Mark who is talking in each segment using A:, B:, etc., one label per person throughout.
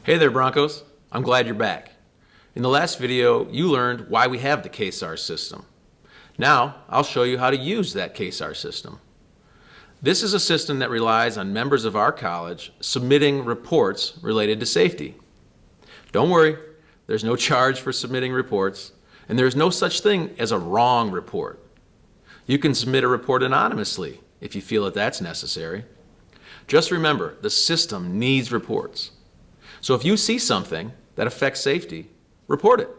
A: Hey there, Broncos. I'm glad you're back. In the last video, you learned why we have the CASRS system. Now, I'll show you how to use that CASRS system. This is a system that relies on members of our college submitting reports related to safety. Don't worry, there's no charge for submitting reports, and there's no such thing as a wrong report. You can submit a report anonymously if you feel that that's necessary. Just remember, the system needs reports. So if you see something that affects safety, report it.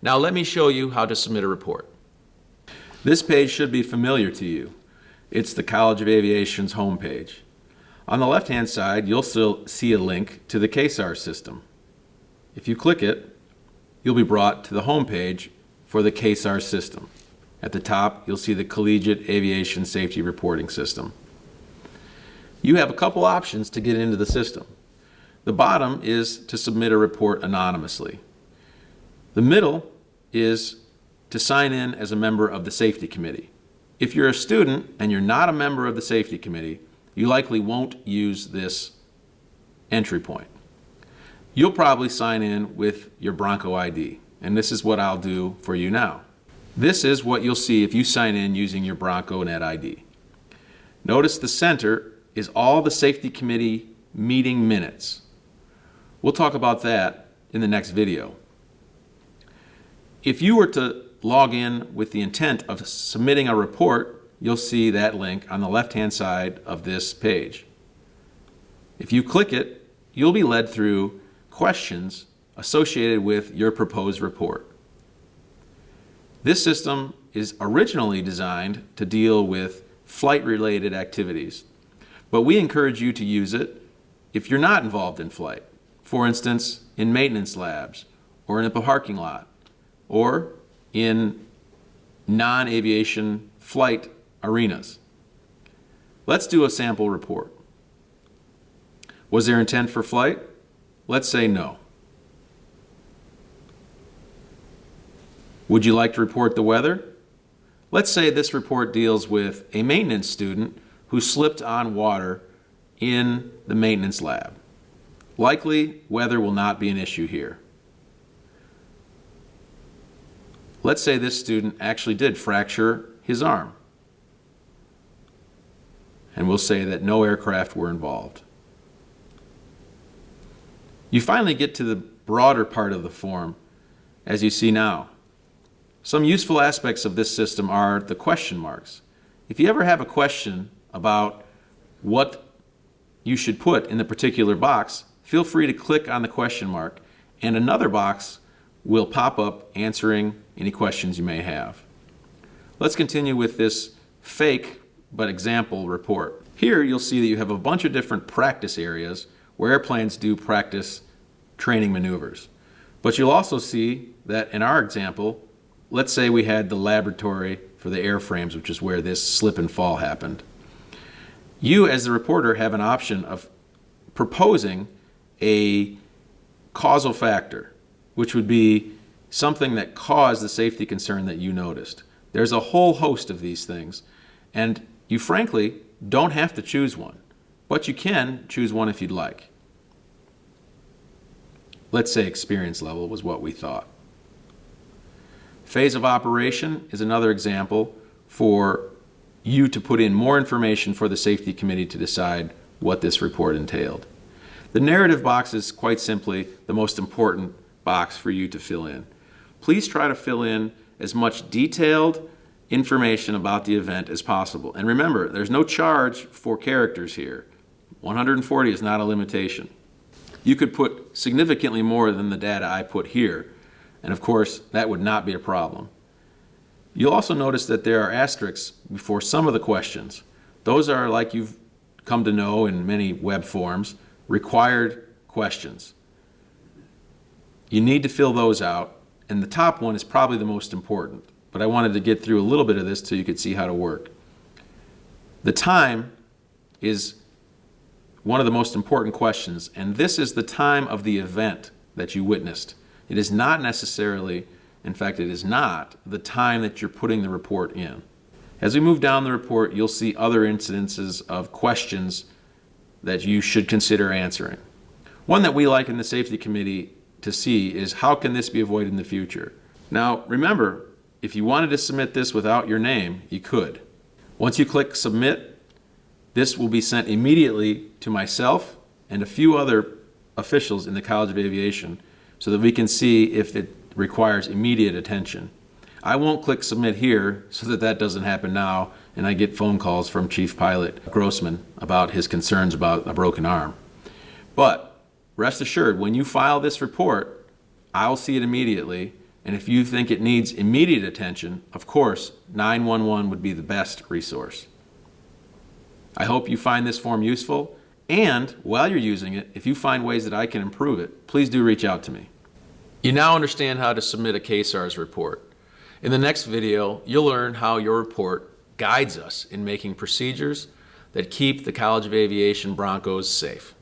A: Now let me show you how to submit a report. This page should be familiar to you. It's the College of Aviation's homepage. On the left-hand side, you'll still see a link to the CASRS system. If you click it, you'll be brought to the homepage for the CASRS system. At the top, you'll see the Collegiate Aviation Safety Reporting System. You have a couple options to get into the system. The bottom is to submit a report anonymously. The middle is to sign in as a member of the safety committee. If you're a student and you're not a member of the safety committee, you likely won't use this entry point. You'll probably sign in with your Bronco ID, and this is what I'll do for you now. This is what you'll see if you sign in using your Bronco Net ID. Notice the center is all the safety committee meeting minutes. We'll talk about that in the next video. If you were to log in with the intent of submitting a report, you'll see that link on the left-hand side of this page. If you click it, you'll be led through questions associated with your proposed report. This system is originally designed to deal with flight-related activities, but we encourage you to use it if you're not involved in flight. For instance, in maintenance labs, or in a parking lot, or in non-aviation flight arenas. Let's do a sample report. Was there intent for flight? Let's say no. Would you like to report the weather? Let's say this report deals with a maintenance student who slipped on water in the maintenance lab. Likely, weather will not be an issue here. Let's say this student actually did fracture his arm. And we'll say that no aircraft were involved. You finally get to the broader part of the form, as you see now. Some useful aspects of this system are the question marks. If you ever have a question about what you should put in the particular box, feel free to click on the question mark, and another box will pop up answering any questions you may have. Let's continue with this fake but example report. Here you'll see that you have a bunch of different practice areas where airplanes do practice training maneuvers. But you'll also see that in our example, let's say we had the laboratory for the airframes, which is where this slip and fall happened. You, as the reporter, have an option of proposing a causal factor, which would be something that caused the safety concern that you noticed. There's a whole host of these things, and you frankly don't have to choose one, but you can choose one if you'd like. Let's say experience level was what we thought. Phase of operation is another example for you to put in more information for the safety committee to decide what this report entailed. The narrative box is quite simply the most important box for you to fill in. Please try to fill in as much detailed information about the event as possible. And remember, there's no charge for characters here. 140 is not a limitation. You could put significantly more than the data I put here, and of course, that would not be a problem. You'll also notice that there are asterisks before some of the questions. Those are, like you've come to know in many web forms, required questions. You need to fill those out, and the top one is probably the most important, but I wanted to get through a little bit of this so you could see how to work. The time is one of the most important questions, and this is the time of the event that you witnessed. It is not necessarily, in fact, it is not the time that you're putting the report in. As we move down the report, you'll see other incidences of questions that you should consider answering. One that we like in the Safety Committee to see is how can this be avoided in the future? Now, remember, if you wanted to submit this without your name, you could. Once you click Submit, this will be sent immediately to myself and a few other officials in the College of Aviation so that we can see if it requires immediate attention. I won't click Submit here so that that doesn't happen now and I get phone calls from Chief Pilot Grossman about his concerns about a broken arm. But rest assured, when you file this report, I'll see it immediately, and if you think it needs immediate attention, of course, 911 would be the best resource. I hope you find this form useful, and while you're using it, if you find ways that I can improve it, please do reach out to me. You now understand how to submit a CASRS report. In the next video, you'll learn how your report guides us in making procedures that keep the College of Aviation Broncos safe.